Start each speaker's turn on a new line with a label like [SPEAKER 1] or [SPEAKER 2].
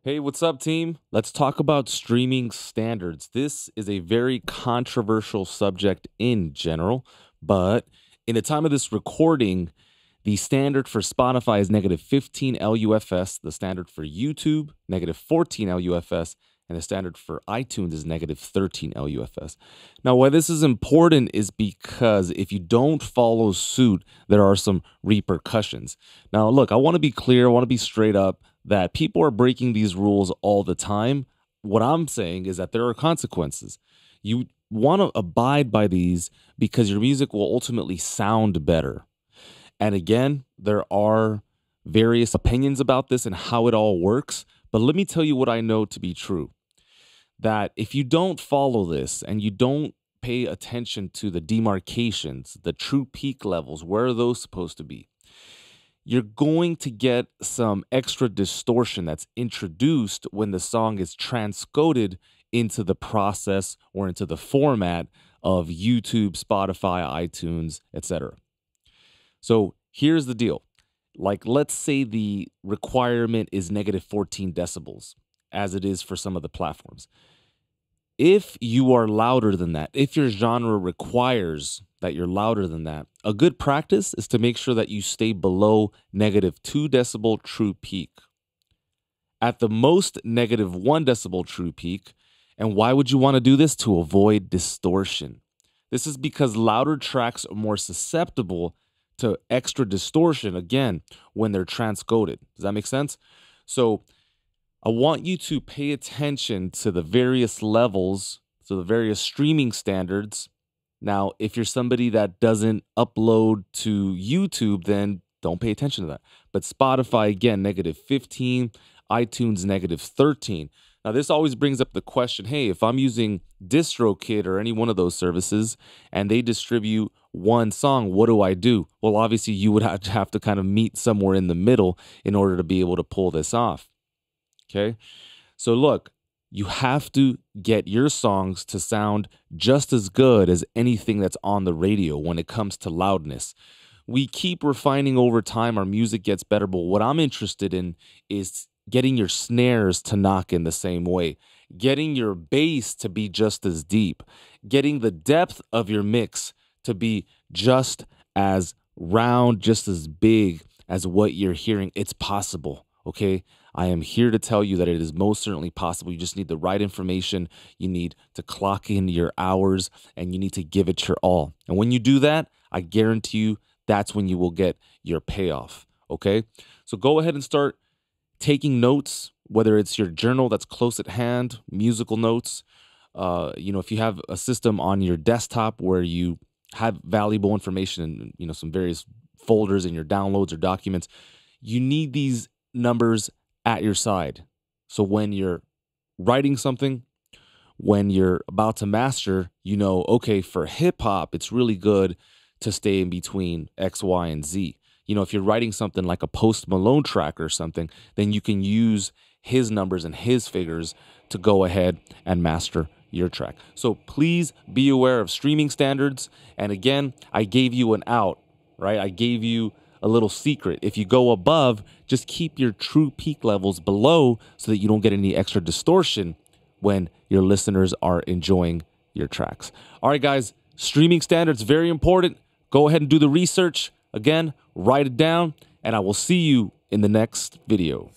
[SPEAKER 1] Hey, what's up, team? Let's talk about streaming standards. This is a very controversial subject in general, but in the time of this recording, the standard for Spotify is negative 15 LUFS, the standard for YouTube, negative 14 LUFS, and the standard for iTunes is negative 13 LUFS. Now, why this is important is because if you don't follow suit, there are some repercussions. Now, look, I want to be clear, I want to be straight up that people are breaking these rules all the time. What I'm saying is that there are consequences. You want to abide by these because your music will ultimately sound better. And again, there are various opinions about this and how it all works. But let me tell you what I know to be true. That if you don't follow this and you don't pay attention to the demarcations, the true peak levels, where are those supposed to be? You're going to get some extra distortion that's introduced when the song is transcoded into the process or into the format of YouTube, Spotify, iTunes, etc. So here's the deal. Like, let's say the requirement is negative 14 decibels, as it is for some of the platforms. If you are louder than that, if your genre requires that you're louder than that, a good practice is to make sure that you stay below negative 2 decibel true peak. At the most, negative 1 decibel true peak. And why would you want to do this? To avoid distortion. This is because louder tracks are more susceptible to extra distortion, again, when they're transcoded. Does that make sense? So I want you to pay attention to the various levels, to the various streaming standards. Now, if you're somebody that doesn't upload to YouTube, then don't pay attention to that. But Spotify, again, negative 15, iTunes, negative 13. Now, this always brings up the question, hey, if I'm using DistroKid or any one of those services and they distribute one song, what do I do? Well, obviously, you would have to kind of meet somewhere in the middle in order to be able to pull this off. Okay, so look, you have to get your songs to sound just as good as anything that's on the radio when it comes to loudness. We keep refining over time, our music gets better, but what I'm interested in is getting your snares to knock in the same way, getting your bass to be just as deep, getting the depth of your mix to be just as round, just as big as what you're hearing. It's possible, okay? I am here to tell you that it is most certainly possible. You just need the right information. You need to clock in your hours and you need to give it your all. And when you do that, I guarantee you that's when you will get your payoff. Okay. So go ahead and start taking notes, whether it's your journal that's close at hand, musical notes. If you have a system on your desktop where you have valuable information and, some various folders in your downloads or documents, you need these numbers at your side. So when you're writing something, when you're about to master, okay, for hip hop, it's really good to stay in between X, Y, and Z. If you're writing something like a Post Malone track or something, then you can use his numbers and his figures to go ahead and master your track. So please be aware of streaming standards. And again, I gave you an out, right? I gave you a little secret. If you go above, just keep your true peak levels below so that you don't get any extra distortion when your listeners are enjoying your tracks. All right, guys, streaming standards, very important. Go ahead and do the research. Again, write it down, and I will see you in the next video.